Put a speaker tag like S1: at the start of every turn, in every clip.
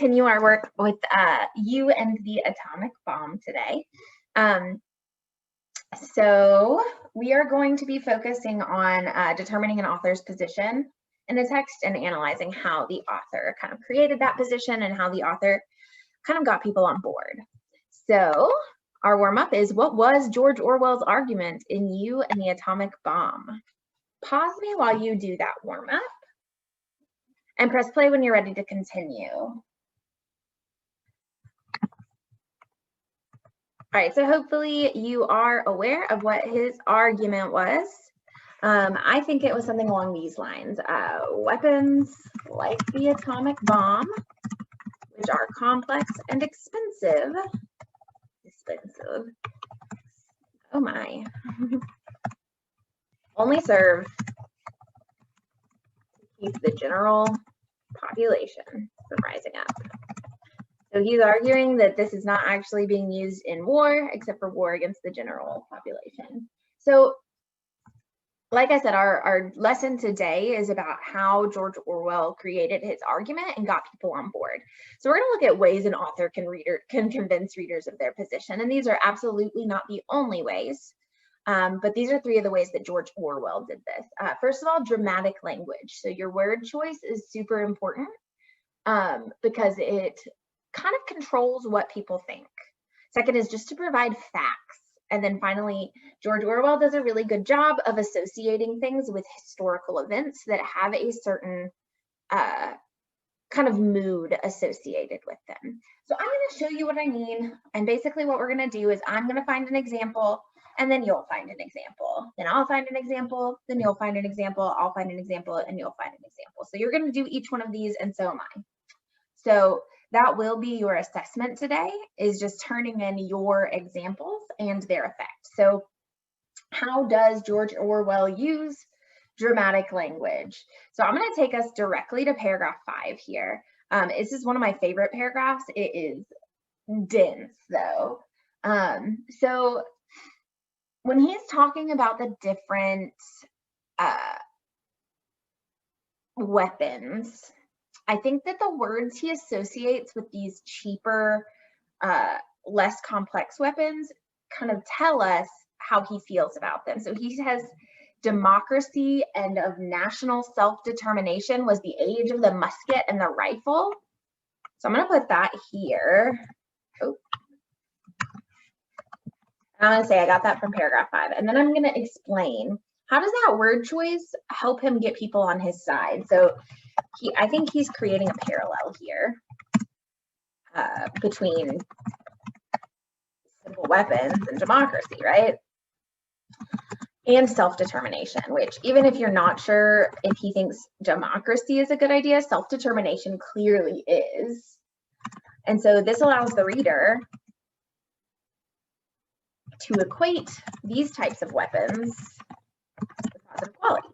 S1: continue our work with you and the atomic bomb today. So we are going to be focusing on determining an author's position in a text and analyzing how the author kind of created that position and how the author kind of got people on board. So our warm-up is, what was George Orwell's argument in You and the Atomic Bomb? Pause me while you do that warm-up and press play when you're ready to continue. All right, so hopefully you are aware of what his argument was. I think it was something along these lines. Weapons like the atomic bomb, which are complex and expensive. Oh my. Only serve to keep the general population from rising up. So he's arguing that this is not actually being used in war, except for war against the general population. So, like I said, our lesson today is about how George Orwell created his argument and got people on board. So we're going to look at ways an author can convince readers of their position. And these are absolutely not the only ways, but these are three of the ways that George Orwell did this. First of all, dramatic language. So your word choice is super important because it kind of controls what people think. Second is just to provide facts. And then finally, George Orwell does a really good job of associating things with historical events that have a certain kind of mood associated with them. So I'm going to show you what I mean. And basically what we're going to do is I'm going to find an example, and then you'll find an example. Then I'll find an example, then you'll find an example, I'll find an example, and you'll find an example. So you're going to do each one of these, and so am I. So that will be your assessment today, is just turning in your examples and their effect. So how does George Orwell use dramatic language? So I'm going to take us directly to paragraph 5 here. This is one of my favorite paragraphs. It is dense though. So when he's talking about the different weapons, I think that the words he associates with these cheaper, less complex weapons kind of tell us how he feels about them. So he has democracy and of national self-determination was the age of the musket and the rifle. So I'm going to put that here. Oh. I'm going to say I got that from paragraph 5. And then I'm going to explain, how does that word choice help him get people on his side? So I think he's creating a parallel here between simple weapons and democracy, right? And self-determination, which even if you're not sure if he thinks democracy is a good idea, self-determination clearly is. And so this allows the reader to equate these types of weapons with positive qualities.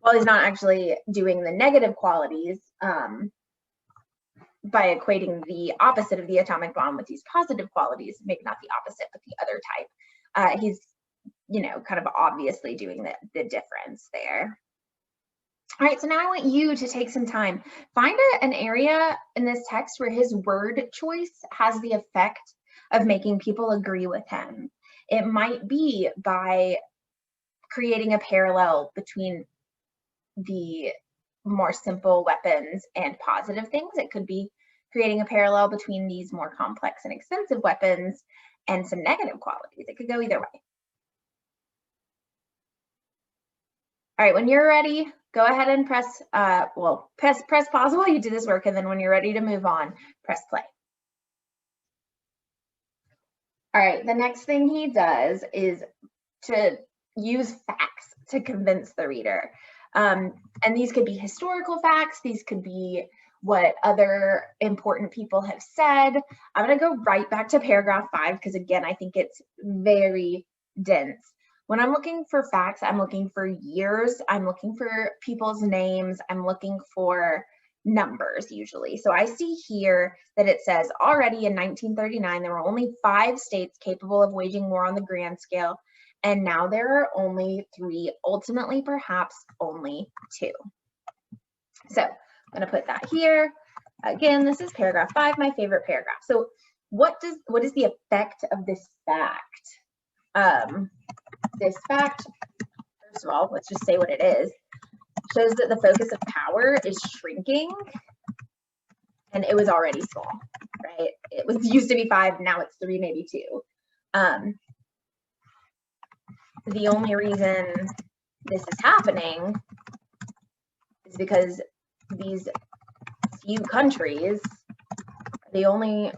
S1: Well, he's not actually doing the negative qualities by equating the opposite of the atomic bomb with these positive qualities, maybe not the opposite, but the other type. He's, kind of obviously doing the difference there. All right, so now I want you to take some time. Find an area in this text where his word choice has the effect of making people agree with him. It might be by creating a parallel between the more simple weapons and positive things. It could be creating a parallel between these more complex and expensive weapons and some negative qualities. It could go either way. All right, when you're ready, go ahead and press pause while you do this work, and then when you're ready to move on, press play. All right, the next thing he does is to use facts to convince the reader. And these could be historical facts. These could be what other important people have said. I'm going to go right back to paragraph 5 because, again, I think it's very dense. When I'm looking for facts, I'm looking for years. I'm looking for people's names. I'm looking for numbers usually. So I see here that it says already in 1939, there were only 5 states capable of waging war on the grand scale. And now there are only 3, ultimately perhaps only 2. So I'm going to put that here. Again, this is paragraph 5, my favorite paragraph. So what is the effect of this fact? This fact, first of all, let's just say what it is, shows that the focus of power is shrinking, and it was already small, right? It was used to be 5, now it's 3, maybe 2. The only reason this is happening is because these few countries are the only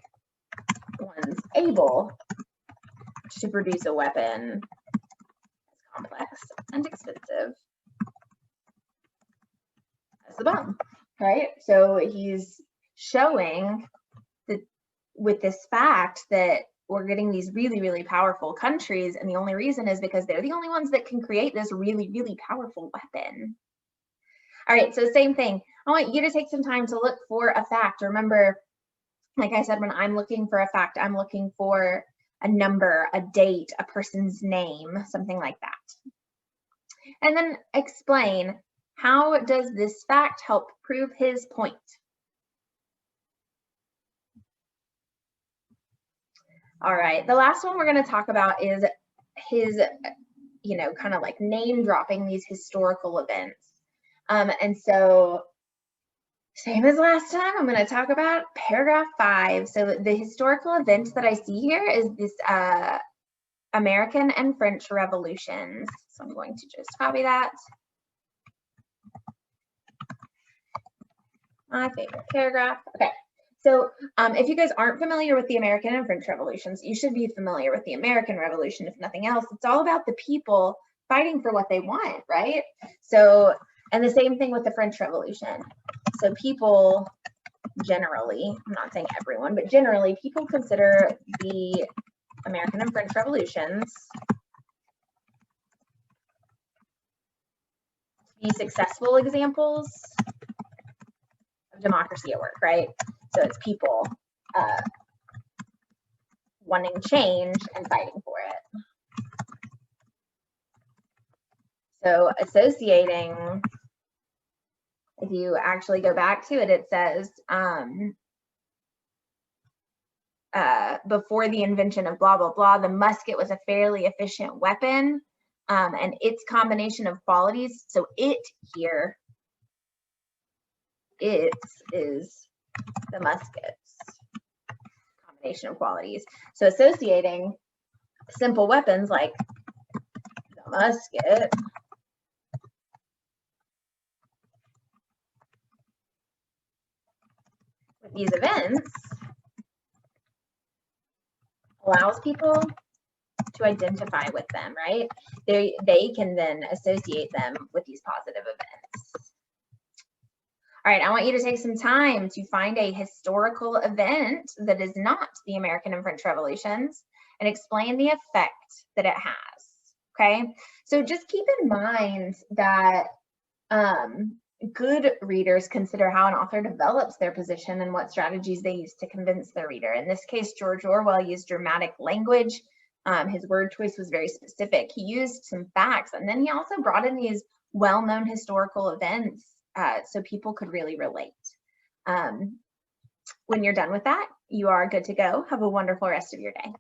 S1: ones able to produce a weapon as complex and expensive as the bomb, right? So he's showing that with this fact that we're getting these really, really powerful countries, and the only reason is because they're the only ones that can create this really, really powerful weapon. All right, so same thing. I want you to take some time to look for a fact. Remember, like I said, when I'm looking for a fact, I'm looking for a number, a date, a person's name, something like that. And then explain, how does this fact help prove his point? All right, the last one we're going to talk about is his, kind of like name dropping these historical events. And so same as last time, I'm going to talk about paragraph 5. So the historical event that I see here is this American and French revolutions. So I'm going to just copy that. My favorite paragraph. Okay. So if you guys aren't familiar with the American and French revolutions, you should be familiar with the American Revolution, if nothing else. It's all about the people fighting for what they want, right? So, and the same thing with the French Revolution. So people generally, I'm not saying everyone, but generally people consider the American and French revolutions to be successful examples of democracy at work, right? So it's people wanting change and fighting for it. So associating, if you actually go back to it, it says, before the invention of blah, blah, blah, the musket was a fairly efficient weapon, and its combination of qualities, so it here, it is the musket's combination of qualities. So associating simple weapons like the musket with these events allows people to identify with them, right? They can then associate them with these positive events. All right, I want you to take some time to find a historical event that is not the American and French revolutions and explain the effect that it has, okay? So just keep in mind that good readers consider how an author develops their position and what strategies they use to convince their reader. In this case, George Orwell used dramatic language. His word choice was very specific. He used some facts, and then he also brought in these well-known historical events so people could really relate. When you're done with that, you are good to go. Have a wonderful rest of your day.